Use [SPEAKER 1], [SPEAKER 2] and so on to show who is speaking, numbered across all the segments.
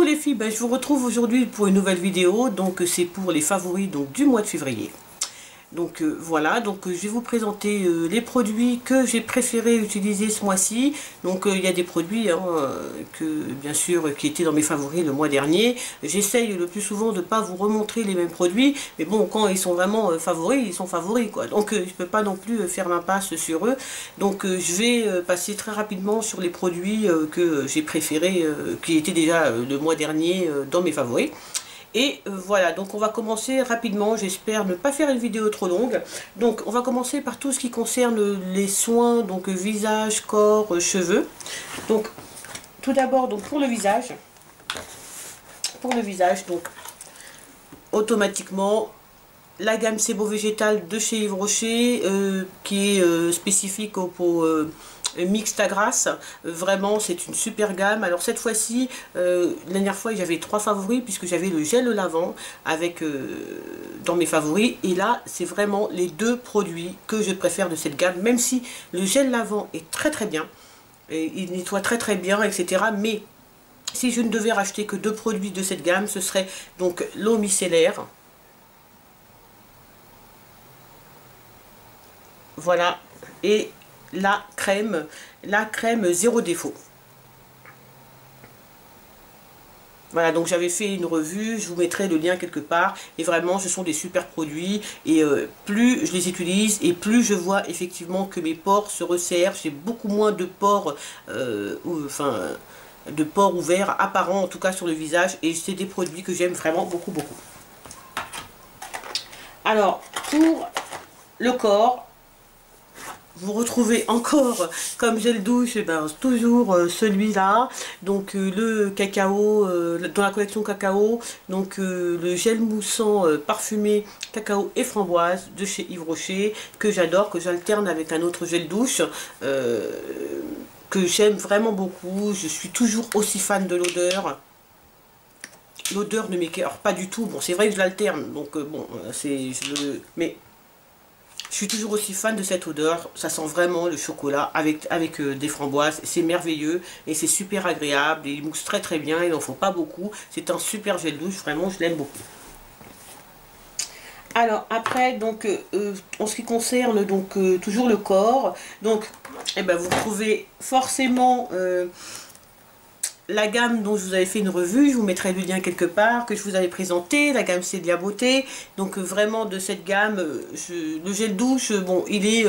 [SPEAKER 1] Coucou les filles, je vous retrouve aujourd'hui pour une nouvelle vidéo. Donc c'est pour les favoris donc, du mois de février. Donc voilà, donc je vais vous présenter les produits que j'ai préféré utiliser ce mois-ci. Donc il y a des produits que bien sûr qui étaient dans mes favoris le mois dernier. J'essaye le plus souvent de ne pas vous remontrer les mêmes produits, mais bon, quand ils sont vraiment favoris, ils sont favoris quoi. Donc je ne peux pas non plus faire l'impasse sur eux. Donc je vais passer très rapidement sur les produits que j'ai préférés, qui étaient déjà le mois dernier dans mes favoris. Et voilà, donc on va commencer rapidement, j'espère ne pas faire une vidéo trop longue. Donc on va commencer par tout ce qui concerne les soins, donc visage, corps, cheveux. Donc tout d'abord, donc pour le visage, donc automatiquement la gamme Sebo Végétal de chez Yves Rocher, qui est spécifique aux peaux mixte à grasse. Vraiment c'est une super gamme. Alors cette fois-ci, la dernière fois j'avais 3 favoris puisque j'avais le gel lavant avec dans mes favoris, et là c'est vraiment les 2 produits que je préfère de cette gamme, même si le gel lavant est très bien et il nettoie très bien, etc. Mais si je ne devais racheter que 2 produits de cette gamme, ce serait donc l'eau micellaire, voilà, et la crème zéro défaut. Voilà, donc j'avais fait une revue, je vous mettrai le lien quelque part, et vraiment ce sont des super produits, et plus je les utilise et plus je vois effectivement que mes pores se resserrent. J'ai beaucoup moins de pores, de pores ouverts apparents en tout cas sur le visage, et c'est des produits que j'aime vraiment beaucoup. Alors pour le corps, vous retrouvez encore comme gel douche, toujours celui-là, donc le cacao, dans la collection cacao, donc le gel moussant parfumé cacao et framboise de chez Yves Rocher, que j'adore, que j'alterne avec un autre gel douche, que j'aime vraiment beaucoup. Je suis toujours aussi fan de l'odeur. L'odeur ne m'écœure pas du tout. Bon, c'est vrai que je l'alterne, donc mais je suis toujours aussi fan de cette odeur. Ça sent vraiment le chocolat avec des framboises. C'est merveilleux et c'est super agréable. Et il mousse très bien. Il n'en faut pas beaucoup. C'est un super gel douche. Vraiment, je l'aime beaucoup. Alors après, donc en ce qui concerne donc toujours le corps, donc vous trouvez forcément la gamme dont je vous avais fait une revue, je vous mettrai le lien quelque part, que je vous avais présenté, la gamme Célia Beauté. Donc vraiment de cette gamme, le gel douche, bon, il est...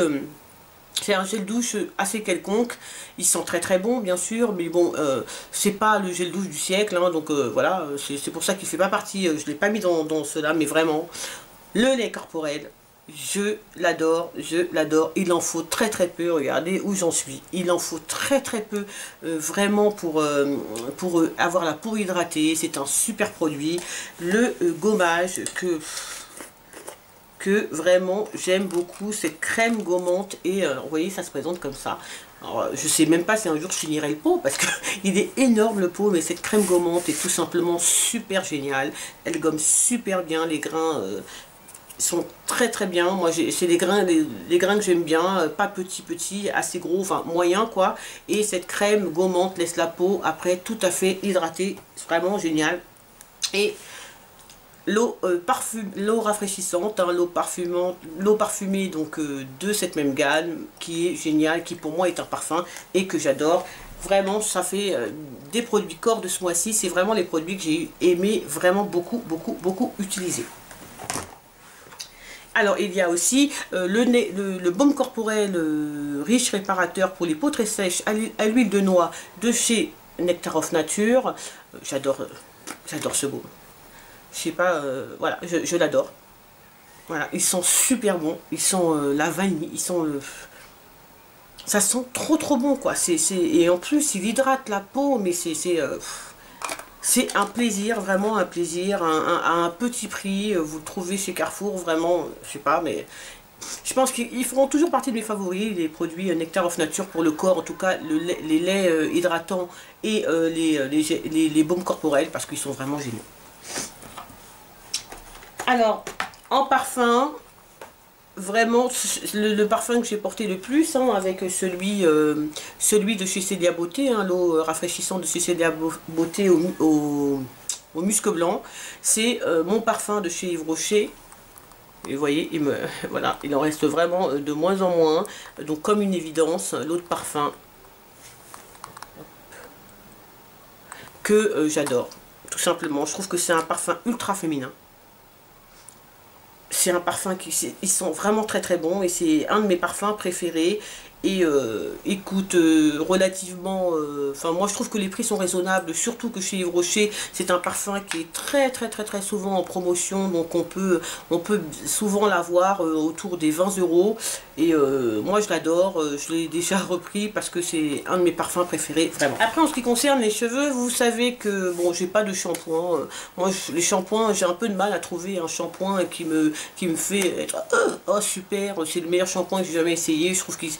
[SPEAKER 1] c'est un gel douche assez quelconque, il sent très bon bien sûr, mais bon, c'est pas le gel douche du siècle, hein, donc voilà, c'est pour ça qu'il fait pas partie, je l'ai pas mis dans cela, mais vraiment, le lait corporel, je l'adore, il en faut très peu, regardez où j'en suis, il en faut très peu, vraiment pour avoir la peau hydratée. C'est un super produit, le gommage que vraiment j'aime beaucoup, cette crème gommante, et vous voyez ça se présente comme ça. Alors, je sais même pas si un jour je finirai le pot parce qu'il est énorme le pot, mais cette crème gommante est tout simplement super géniale, elle gomme super bien les grains, sont très bien. Moi c'est les grains que j'aime bien, pas petit, assez gros, enfin moyen quoi, et cette crème gommante laisse la peau après tout à fait hydratée, c'est vraiment génial. Et l'eau l'eau rafraîchissante, hein, l'eau parfumée donc de cette même gamme, qui est géniale, qui pour moi est un parfum et que j'adore. Vraiment, ça fait des produits corps de ce mois-ci, c'est vraiment les produits que j'ai aimé vraiment beaucoup utiliser. Alors il y a aussi le baume corporel riche réparateur pour les peaux très sèches à l'huile de noix de chez Nectar of Nature. J'adore ce baume. Je sais pas, voilà, je l'adore. Voilà, ils sont super bons, ils sont la vanille, ils sont ça sent trop bon quoi. Et en plus il hydrate la peau, mais c'est un plaisir, vraiment un plaisir, à un petit prix. Vous le trouvez chez Carrefour, vraiment, je sais pas, mais je pense qu'ils feront toujours partie de mes favoris, les produits Nectar of Nature pour le corps, en tout cas les laits hydratants et les baumes corporels, parce qu'ils sont vraiment géniaux. Alors, en parfum, vraiment le parfum que j'ai porté le plus, hein, avec celui de chez Célia Beauté, hein, l'eau rafraîchissante de chez Célia Beauté au musc blanc. C'est mon parfum de chez Yves Rocher. Et vous voyez, voilà, il en reste vraiment de moins en moins. Donc comme une évidence, l'eau de parfum que j'adore. Tout simplement, je trouve que c'est un parfum ultra féminin. C'est un parfum ils sont vraiment très très bons et c'est un de mes parfums préférés. Et il coûte relativement, enfin moi je trouve que les prix sont raisonnables, surtout que chez Yves Rocher c'est un parfum qui est très souvent en promotion, donc on peut souvent l'avoir autour des 20 € et moi je l'adore, je l'ai déjà repris parce que c'est un de mes parfums préférés, vraiment. Après en ce qui concerne les cheveux, vous savez que bon, j'ai pas de shampoing, moi les shampoings, j'ai un peu de mal à trouver un shampoing qui me fait être oh super, c'est le meilleur shampoing que j'ai jamais essayé. Je trouve qu'ils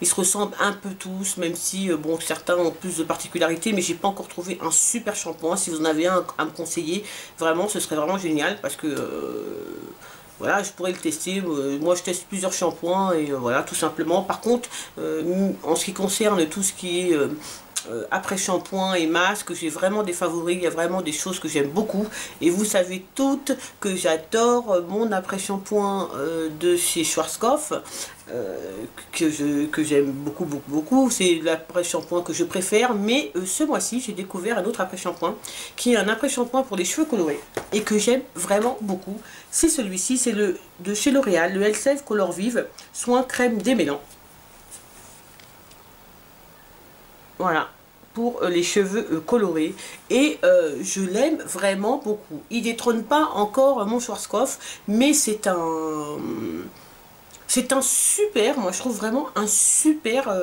[SPEAKER 1] se ressemblent un peu tous, même si bon, certains ont plus de particularités, mais j'ai pas encore trouvé un super shampoing. Si vous en avez un à me conseiller, vraiment ce serait vraiment génial, parce que voilà, je pourrais le tester. Moi je teste plusieurs shampoings et voilà, tout simplement. Par contre en ce qui concerne tout ce qui est après shampoing et masque, j'ai vraiment des favoris, il y a vraiment des choses que j'aime beaucoup et vous savez toutes que j'adore mon après shampoing de chez Schwarzkopf, que j'aime beaucoup, c'est l'après shampoing que je préfère, mais ce mois-ci j'ai découvert un autre après shampoing qui est un après shampoing pour les cheveux colorés et que j'aime vraiment beaucoup. C'est celui-ci, c'est le de chez L'Oréal, le Elseve Color Vive Soin Crème Démêlant. Voilà, pour les cheveux colorés, et je l'aime vraiment beaucoup. Il détrône pas encore mon Schwarzkopf, mais c'est un super, moi je trouve vraiment un super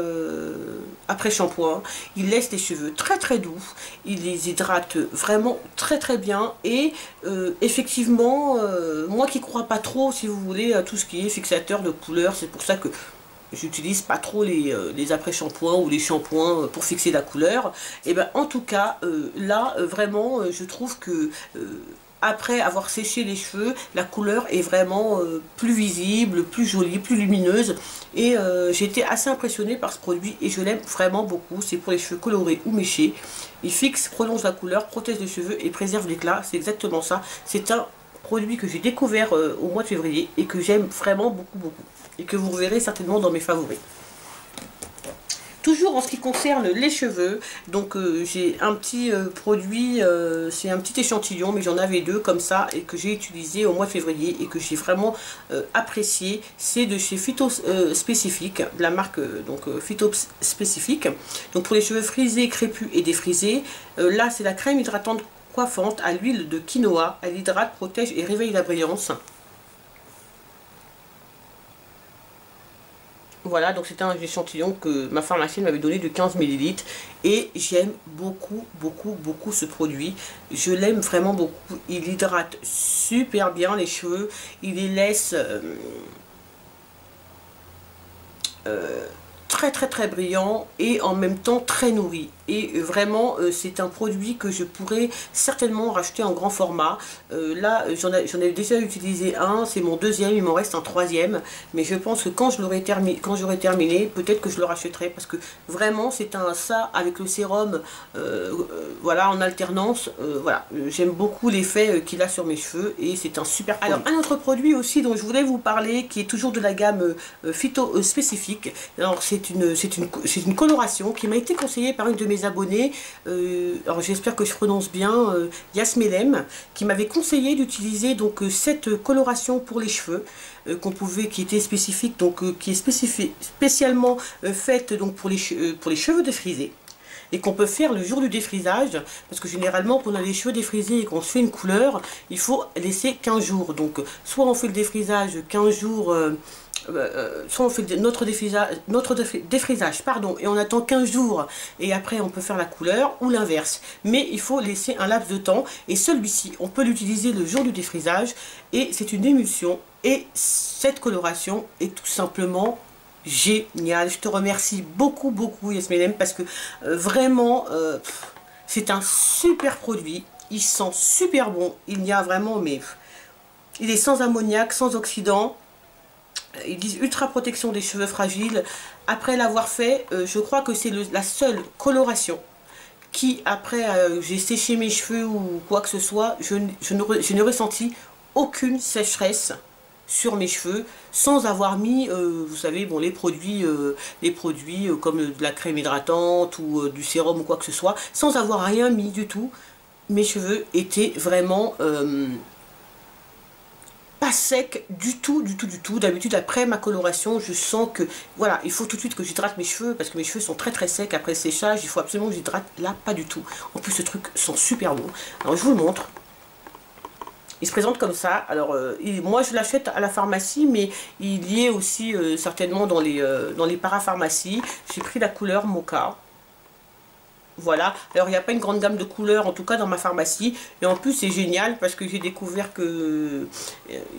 [SPEAKER 1] après shampoing. Il laisse les cheveux très doux, il les hydrate vraiment très bien, et effectivement moi qui crois pas trop, si vous voulez, à tout ce qui est fixateur de couleur, c'est pour ça que j'utilise pas trop les après-shampoings ou les shampoings pour fixer la couleur. Et ben en tout cas là vraiment je trouve que après avoir séché les cheveux, la couleur est vraiment plus visible, plus jolie, plus lumineuse, et j'ai été assez impressionnée par ce produit et je l'aime vraiment beaucoup. C'est pour les cheveux colorés ou méchés. Il fixe, prolonge la couleur, protège les cheveux et préserve l'éclat. C'est exactement ça. C'est un produit que j'ai découvert au mois de février et que j'aime vraiment beaucoup et que vous verrez certainement dans mes favoris. Toujours en ce qui concerne les cheveux, donc j'ai un petit produit, c'est un petit échantillon, mais j'en avais deux comme ça et que j'ai utilisé au mois de février et que j'ai vraiment apprécié. C'est de chez Phyto Spécifique, de la marque Phyto Spécifique. Donc pour les cheveux frisés, crépus et défrisés, là c'est la crème hydratante coiffante à l'huile de quinoa. Elle hydrate, protège et réveille la brillance. Voilà, donc c'était un échantillon que ma pharmacienne m'avait donné de 15 ml et j'aime beaucoup ce produit. Je l'aime vraiment beaucoup. Il hydrate super bien les cheveux, il les laisse très brillants et en même temps très nourris. Et vraiment c'est un produit que je pourrais certainement racheter en grand format. Là j'en ai déjà utilisé un, c'est mon deuxième, il m'en reste un troisième, mais je pense que quand j'aurai terminé, peut-être que je le rachèterai, parce que vraiment c'est ça avec le sérum voilà, en alternance, voilà, j'aime beaucoup l'effet qu'il a sur mes cheveux et c'est un super produit. Alors un autre produit aussi dont je voulais vous parler, qui est toujours de la gamme Phyto Spécifique. Alors c'est une coloration qui m'a été conseillée par une de mes abonnés, alors j'espère que je prononce bien, Yasmelem, qui m'avait conseillé d'utiliser donc cette coloration pour les cheveux, qui était spécifique, donc qui est spécialement faite donc pour les cheveux défrisés, et qu'on peut faire le jour du défrisage, parce que généralement quand on a les cheveux défrisés et qu'on se fait une couleur, il faut laisser 15 jours. Donc soit on fait le défrisage 15 jours, soit on fait notre défrisage pardon, et on attend 15 jours et après on peut faire la couleur, ou l'inverse, mais il faut laisser un laps de temps. Et celui-ci on peut l'utiliser le jour du défrisage et c'est une émulsion, et cette coloration est tout simplement génial. Je te remercie beaucoup Yasmelem, parce que vraiment c'est un super produit, il sent super bon, il y a vraiment, mais il est sans ammoniac, sans oxydant, Ils disent ultra protection des cheveux fragiles. Après l'avoir fait, je crois que c'est la seule coloration qui, après j'ai séché mes cheveux ou quoi que ce soit, je n'ai ressenti aucune sécheresse sur mes cheveux sans avoir mis, vous savez, bon, les produits comme de la crème hydratante ou du sérum ou quoi que ce soit, sans avoir rien mis du tout. Mes cheveux étaient vraiment pas secs du tout, du tout, du tout. D'habitude, après ma coloration, je sens que, voilà, il faut tout de suite que j'hydrate mes cheveux parce que mes cheveux sont très très secs après le séchage. Il faut absolument que j'hydrate. Là, pas du tout. En plus, ce truc sent super bon. Alors, je vous le montre. Il se présente comme ça. Alors, moi, je l'achète à la pharmacie, mais il y est aussi certainement dans les parapharmacies. J'ai pris la couleur Mocha. Voilà, alors il n'y a pas une grande gamme de couleurs, en tout cas dans ma pharmacie. Et en plus c'est génial parce que j'ai découvert que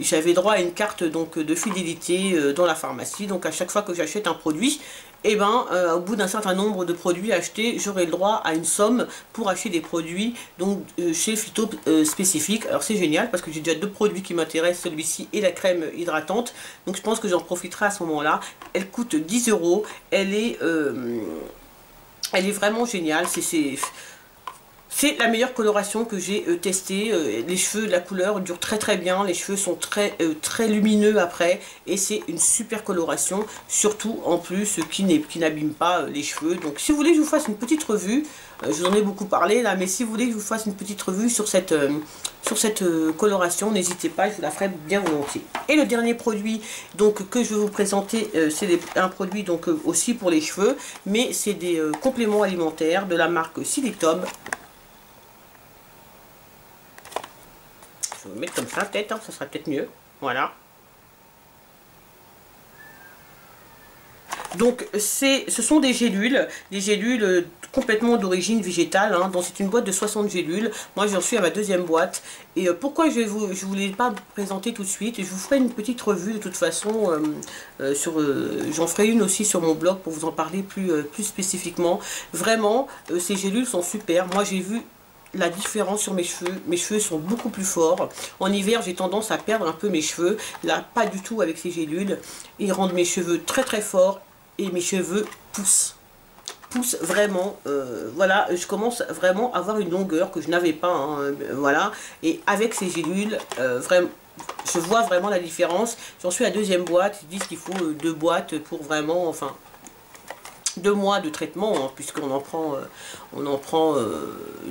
[SPEAKER 1] j'avais droit à une carte donc de fidélité dans la pharmacie. Donc à chaque fois que j'achète un produit, et ben au bout d'un certain nombre de produits achetés, j'aurai le droit à une somme pour acheter des produits donc chez Phyto spécifique. Alors c'est génial parce que j'ai déjà deux produits qui m'intéressent, celui-ci et la crème hydratante. Donc je pense que j'en profiterai à ce moment-là. Elle coûte 10 €. Elle est vraiment géniale, c'est la meilleure coloration que j'ai testée. Les cheveux, la couleur dure très très bien, les cheveux sont très lumineux après et c'est une super coloration, surtout en plus qui n'abîme pas les cheveux. Donc si vous voulez que je vous fasse une petite revue, je vous en ai beaucoup parlé là, mais si vous voulez que je vous fasse une petite revue sur cette coloration, n'hésitez pas, je vous la ferai bien volontiers. Et le dernier produit donc que je vais vous présenter, c'est un produit donc aussi pour les cheveux, mais c'est des compléments alimentaires de la marque Silitom. Je vais vous mettre comme ça peut-être, hein, ça sera peut-être mieux. Voilà. Donc ce sont des gélules complètement d'origine végétale, hein, donc c'est une boîte de 60 gélules. Moi j'en suis à ma deuxième boîte. Et pourquoi je voulais pas vous présenter tout de suite, je vous ferai une petite revue de toute façon, j'en ferai une aussi sur mon blog pour vous en parler plus spécifiquement. Vraiment, ces gélules sont super. Moi j'ai vu la différence sur mes cheveux sont beaucoup plus forts. En hiver j'ai tendance à perdre un peu mes cheveux, là pas du tout avec ces gélules. Ils rendent mes cheveux très très forts et mes cheveux poussent vraiment, voilà, je commence vraiment à avoir une longueur que je n'avais pas, hein, voilà, et avec ces gélules, vraiment, je vois vraiment la différence. J'en suis à la deuxième boîte, ils disent qu'il faut 2 boîtes pour vraiment, enfin, 2 mois de traitement, hein, puisqu'on en prend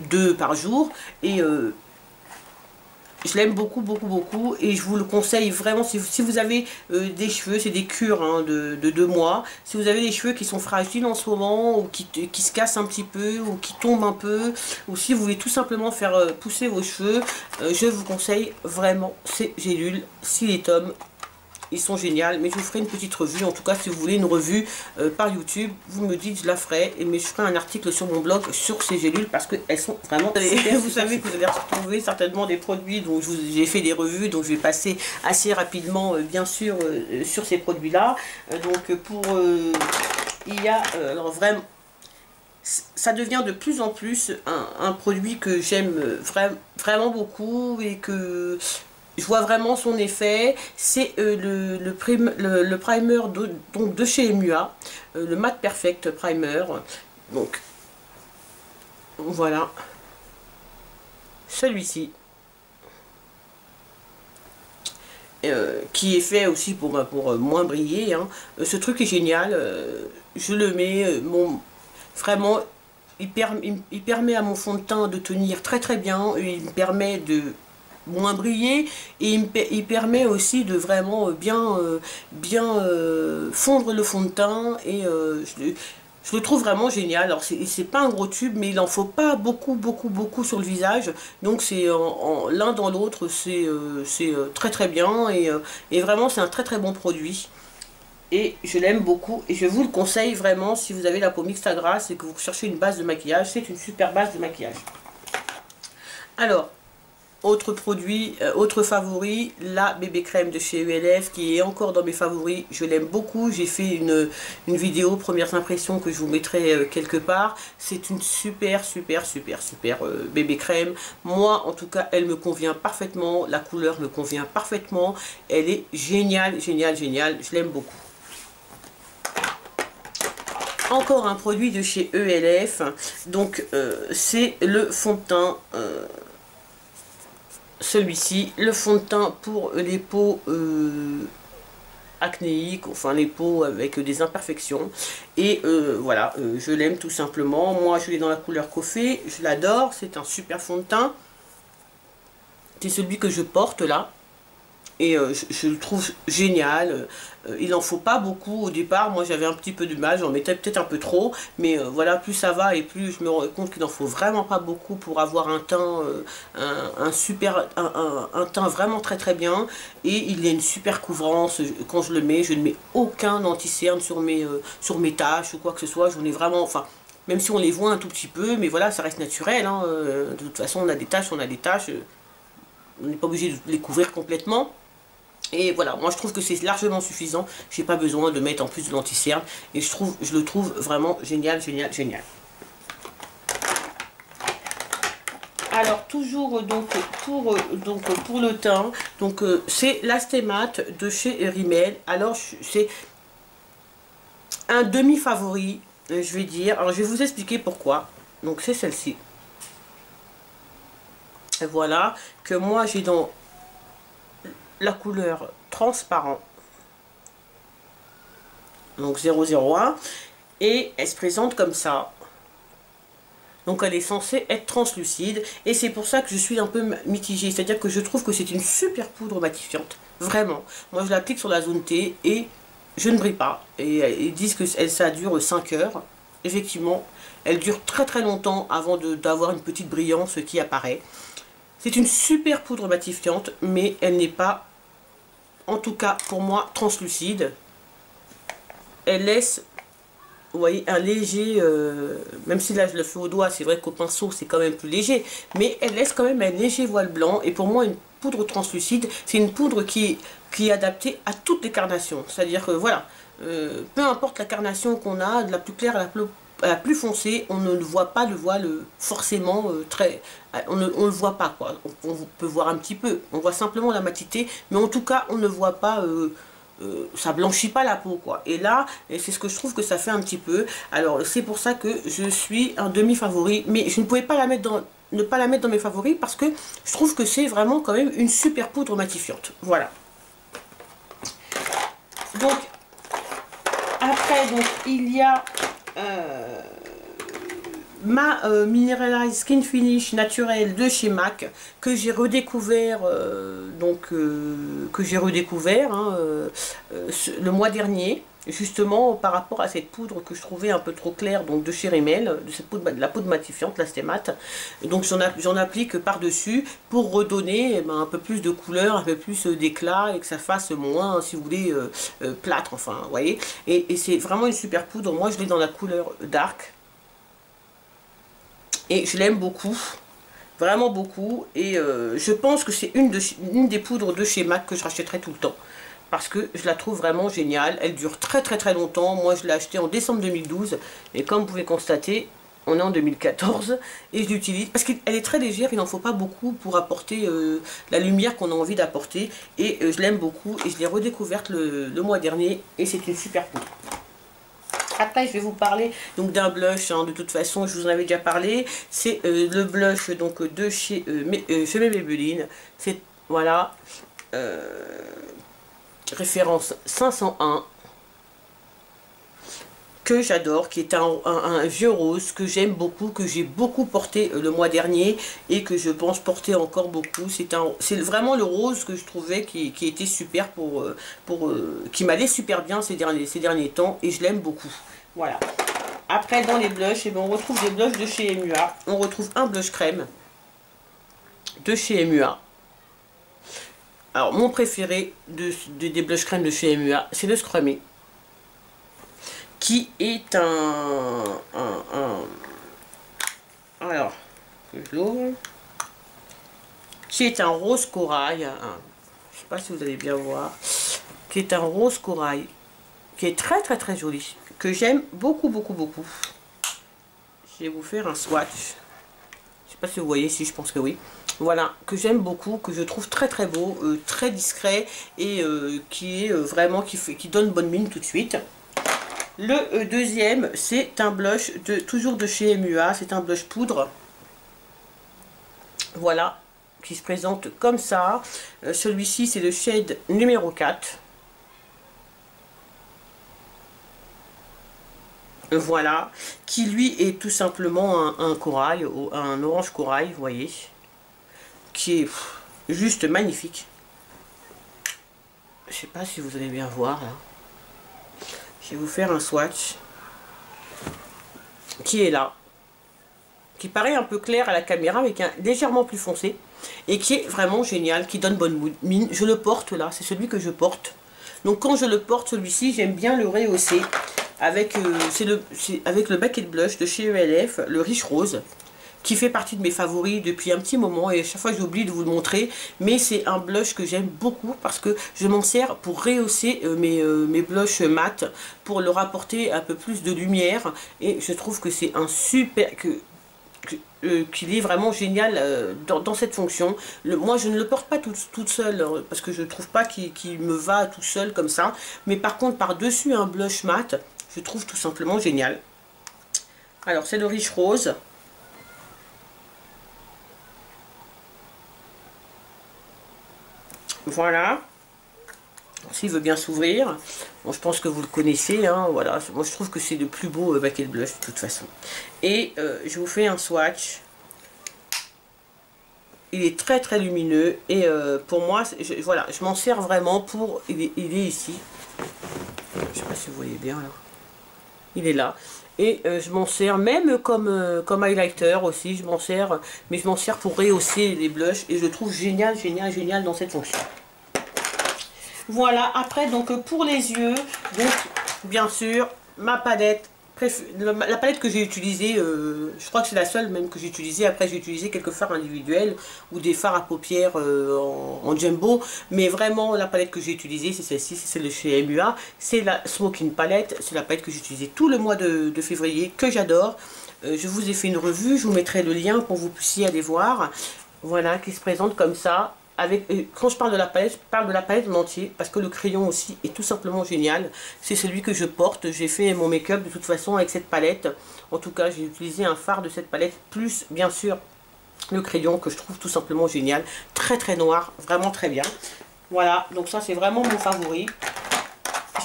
[SPEAKER 1] 2 par jour, et je l'aime beaucoup, beaucoup, beaucoup, et je vous le conseille vraiment. Si vous avez des cheveux, c'est des cures hein, de 2 mois. Si vous avez des cheveux qui sont fragiles en ce moment, ou qui se cassent un petit peu, ou qui tombent un peu, ou si vous voulez tout simplement faire pousser vos cheveux, je vous conseille vraiment ces gélules Silitom. Ils sont géniaux, mais je vous ferai une petite revue. En tout cas, si vous voulez une revue par YouTube, vous me dites, je la ferai. Mais je ferai un article sur mon blog sur ces gélules parce qu'elles sont vraiment super. Vous savez que vous allez retrouver certainement des produits dont j'ai fait des revues, donc je vais passer assez rapidement, bien sûr, sur ces produits-là. Il y a, alors vraiment, ça devient de plus en plus un produit que j'aime vraiment beaucoup et que je vois vraiment son effet. C'est le primer donc de chez MUA, le Matte Perfect Primer. Donc voilà, celui-ci. Qui est fait aussi pour moins briller. Hein. Ce truc est génial. Je le mets, vraiment, il permet à mon fond de teint de tenir très très bien. Il me permet de moins briller et il permet aussi de vraiment bien fondre le fond de teint et je le trouve vraiment génial. Alors c'est pas un gros tube, mais il en faut pas beaucoup sur le visage, donc c'est l'un dans l'autre, c'est très très bien et vraiment c'est un très très bon produit. Et je l'aime beaucoup et je vous le conseille vraiment si vous avez la peau mixte à grasse et que vous cherchez une base de maquillage, c'est une super base de maquillage. Alors Autre produit, autre favori, la bébé crème de chez ELF qui est encore dans mes favoris. Je l'aime beaucoup. J'ai fait une vidéo premières impressions que je vous mettrai quelque part. C'est une super bébé crème. Moi en tout cas elle me convient parfaitement. La couleur me convient parfaitement. Elle est géniale. Je l'aime beaucoup. Encore un produit de chez ELF. Donc c'est le fond de teint. Celui-ci, le fond de teint pour les peaux acnéiques, enfin les peaux avec des imperfections. Et voilà, je l'aime tout simplement. Moi, je l'ai dans la couleur coffée, je l'adore. C'est un super fond de teint. C'est celui que je porte là. Et je le trouve génial. Il n'en faut pas beaucoup au départ. Moi j'avais un petit peu de mal, j'en mettais peut-être un peu trop. Mais voilà, plus ça va et plus je me rends compte qu'il n'en faut vraiment pas beaucoup pour avoir un teint, un teint vraiment très bien. Et il a une super couvrance. Quand je le mets, je ne mets aucun anti-cerne sur mes taches ou quoi que ce soit. J'en ai vraiment, enfin, même si on les voit un tout petit peu, mais voilà, ça reste naturel. Hein. De toute façon, on a des taches, on n'est pas obligé de les couvrir complètement. Et voilà, moi je trouve que c'est largement suffisant. J'ai pas besoin de mettre en plus de l'anti-cerne. Et je le trouve vraiment génial. Alors toujours donc pour le teint, donc c'est l'Astémat de chez Rimmel. Alors c'est un demi-favori, je vais dire. Alors je vais vous expliquer pourquoi. Donc c'est celle-ci. Et voilà, que moi j'ai dans la couleur transparent, donc 001, et elle se présente comme ça. Donc elle est censée être translucide, et c'est pour ça que je suis un peu mitigée, c'est à dire que je trouve que c'est une super poudre matifiante, vraiment. Moi je l'applique sur la zone T et je ne brille pas, et ils disent que ça dure 5 heures. Effectivement elle dure très longtemps avant d'avoir une petite brillance qui apparaît. C'est une super poudre matifiante, mais elle n'est pas, en tout cas pour moi, translucide. Elle laisse, vous voyez, un léger, même si là je le fais au doigt, c'est vrai qu'au pinceau c'est quand même plus léger, mais elle laisse quand même un léger voile blanc. Et pour moi, une poudre translucide, c'est une poudre qui est adaptée à toutes les carnations. C'est-à-dire que voilà, peu importe la carnation qu'on a, de la plus claire à la plus foncée, on ne voit pas le voile forcément très... On ne le voit pas, quoi. On peut voir un petit peu, on voit simplement la matité, mais en tout cas, on ne voit pas... ça blanchit pas la peau, quoi. Et là, c'est ce que je trouve que ça fait un petit peu. Alors, c'est pour ça que je suis un demi-favori, mais je ne pouvais pas ne pas la mettre dans mes favoris, parce que je trouve que c'est vraiment quand même une super poudre matifiante. Voilà. Donc, après, donc, il y a ma Mineralized Skin Finish naturelle de chez MAC, que j'ai redécouvert le mois dernier, justement par rapport à cette poudre que je trouvais un peu trop claire, donc de chez Rimmel, de la poudre matifiante, l'Astémat. Donc j'en applique par dessus pour redonner un peu plus de couleur, un peu plus d'éclat, et que ça fasse moins, si vous voulez, plâtre, enfin, vous voyez. Et c'est vraiment une super poudre. Moi je l'ai dans la couleur dark et je l'aime beaucoup, vraiment beaucoup. Et je pense que c'est une des poudres de chez MAC que je rachèterai tout le temps, parce que je la trouve vraiment géniale. Elle dure très longtemps. Moi je l'ai achetée en décembre 2012 et comme vous pouvez constater, on est en 2014 et je l'utilise parce qu'elle est très légère. Il n'en faut pas beaucoup pour apporter la lumière qu'on a envie d'apporter, et je l'aime beaucoup. Et je l'ai redécouverte le mois dernier et c'est une super poudre. Après je vais vous parler donc d'un blush, hein. De toute façon je vous en avais déjà parlé. C'est le blush donc de chez Maybelline. C'est, voilà, référence 501, que j'adore, qui est un vieux rose que j'aime beaucoup, que j'ai beaucoup porté le mois dernier et que je pense porter encore beaucoup. C'est vraiment le rose que je trouvais qui était super qui m'allait super bien ces derniers temps, et je l'aime beaucoup. Voilà. Après dans les blushs, on retrouve des blushs de chez MUA. On retrouve un blush crème de chez MUA. Alors mon préféré des blush crème de chez MUA, c'est le Scrummy, qui est alors, que je l'ouvre, qui est un rose corail, je sais pas si vous allez bien voir, qui est un rose corail, qui est très très très joli, que j'aime beaucoup beaucoup beaucoup. Je vais vous faire un swatch, je sais pas si vous voyez, si je pense que oui. Voilà, que j'aime beaucoup, que je trouve très très beau, très discret et qui est vraiment, qui donne bonne mine tout de suite. Le deuxième, c'est un blush toujours de chez MUA, c'est un blush poudre. Voilà, qui se présente comme ça. Celui-ci, c'est le shade numéro 4. Voilà, qui lui est tout simplement un corail, un orange corail, vous voyez, qui est juste magnifique. Je sais pas si vous allez bien voir là. Je vais vous faire un swatch qui est là, qui paraît un peu clair à la caméra, mais qui est légèrement plus foncé et qui est vraiment génial, qui donne bonne mine. Je le porte là, c'est celui que je porte. Donc quand je le porte, celui-ci, j'aime bien le rehausser avec, avec le Baked Blush de chez ELF, le Riche Rose, qui fait partie de mes favoris depuis un petit moment et à chaque fois j'oublie de vous le montrer, mais c'est un blush que j'aime beaucoup parce que je m'en sers pour rehausser mes blushs mat, pour leur apporter un peu plus de lumière, et je trouve que c'est un super... qu'il est vraiment génial dans cette fonction. Moi je ne le porte pas toute seule parce que je trouve pas qu'il me va tout seul comme ça, mais par contre par dessus un blush mat, je trouve tout simplement génial. Alors c'est le Riche Rose. Voilà, s'il veut bien s'ouvrir. Bon, je pense que vous le connaissez, hein, voilà. Moi je trouve que c'est le plus beau Baked Blush de toute façon. Et je vous fais un swatch. Il est très très lumineux et pour moi, voilà, je m'en sers vraiment pour... Il est ici. Je sais pas si vous voyez bien là. Il est là. Et je m'en sers même comme highlighter aussi, je m'en sers, mais je m'en sers pour rehausser les blushs et je le trouve génial, génial, génial dans cette fonction. Voilà, après donc pour les yeux, donc bien sûr ma palette, la palette que j'ai utilisée, je crois que c'est la seule même que j'ai utilisée. Après j'ai utilisé quelques fards individuels ou des fards à paupières en jumbo, mais vraiment la palette que j'ai utilisée c'est celle-ci, c'est celle de chez MUA, c'est la Smoking Palette, c'est la palette que j'ai utilisée tout le mois de février, que j'adore. Je vous ai fait une revue, je vous mettrai le lien pour que vous puissiez aller voir. Voilà, qui se présente comme ça. Avec, quand je parle de la palette, je parle de la palette en entier, parce que le crayon aussi est tout simplement génial. C'est celui que je porte. J'ai fait mon make-up de toute façon avec cette palette. En tout cas, j'ai utilisé un fard de cette palette, plus bien sûr le crayon que je trouve tout simplement génial. Très très noir, vraiment très bien. Voilà, donc ça c'est vraiment mon favori.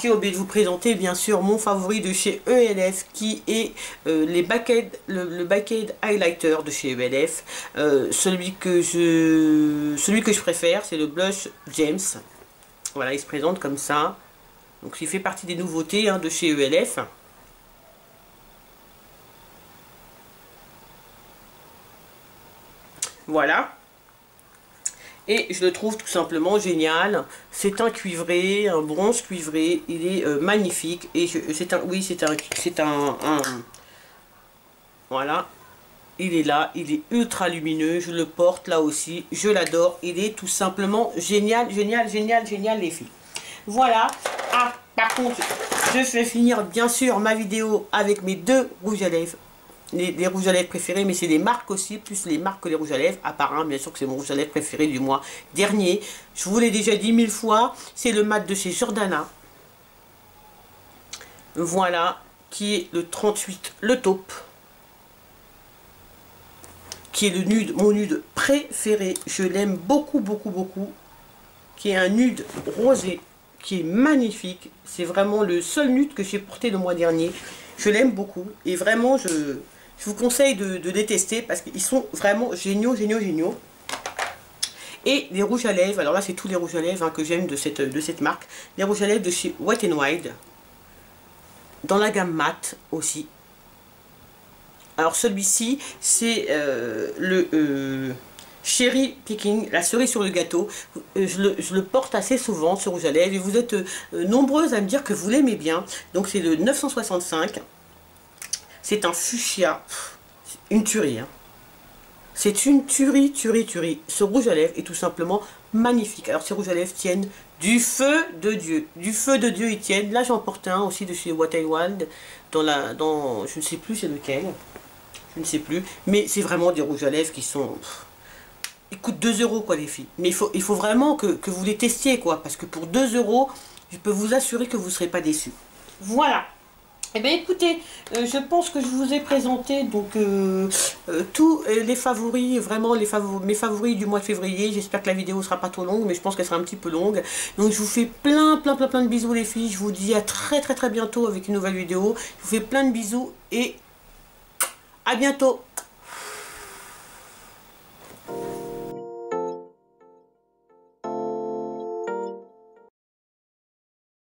[SPEAKER 1] J'ai oublié de vous présenter bien sûr mon favori de chez ELF qui est le Baked Highlighter de chez ELF. Celui que je préfère, c'est le blush James. Voilà, il se présente comme ça. Donc il fait partie des nouveautés de chez ELF. Voilà. Et je le trouve tout simplement génial. C'est un cuivré, un bronze cuivré. Il est magnifique. Et c'est un... Voilà. Il est là. Il est ultra lumineux. Je le porte là aussi. Je l'adore. Il est tout simplement génial, génial, génial, génial les filles. Voilà. Ah, par contre, je vais finir bien sûr ma vidéo avec mes deux rouges à lèvres. Les rouges à lèvres préférés, mais c'est des marques aussi, plus les marques que les rouges à lèvres. À part un, bien sûr que c'est mon rouge à lèvres préféré du mois dernier. Je vous l'ai déjà dit 1000 fois, c'est le mat de chez Jordana. Voilà, qui est le 38, le taupe. Qui est le nude, mon nude préféré. Je l'aime beaucoup, beaucoup, beaucoup. Qui est un nude rosé, qui est magnifique. C'est vraiment le seul nude que j'ai porté le mois dernier. Je l'aime beaucoup. Et vraiment, je vous conseille de les tester parce qu'ils sont vraiment géniaux, géniaux, géniaux. Et les rouges à lèvres, alors là c'est tous les rouges à lèvres que j'aime de cette marque. Les rouges à lèvres de chez Wet n Wild. Dans la gamme mat aussi. Alors celui-ci c'est le Cherry Picking, la cerise sur le gâteau. Je le porte assez souvent ce rouge à lèvres et vous êtes nombreuses à me dire que vous l'aimez bien. Donc c'est le 965. C'est un fuchsia, une tuerie. Hein. C'est une tuerie. Ce rouge à lèvres est tout simplement magnifique. Alors ces rouges à lèvres tiennent du feu de Dieu. Du feu de Dieu ils tiennent. Là j'en porte un aussi de chez What I Wild. Je ne sais plus c'est lequel. Je ne sais plus. Mais c'est vraiment des rouges à lèvres qui sont... Ils coûtent 2 € quoi les filles. Mais il faut vraiment que vous les testiez quoi. Parce que pour 2 €, je peux vous assurer que vous ne serez pas déçus. Voilà. Eh bien écoutez, je pense que je vous ai présenté donc tous les favoris, vraiment mes favoris du mois de février. J'espère que la vidéo sera pas trop longue, mais je pense qu'elle sera un petit peu longue. Donc je vous fais plein de bisous les filles. Je vous dis à très bientôt avec une nouvelle vidéo. Je vous fais plein de bisous et à bientôt.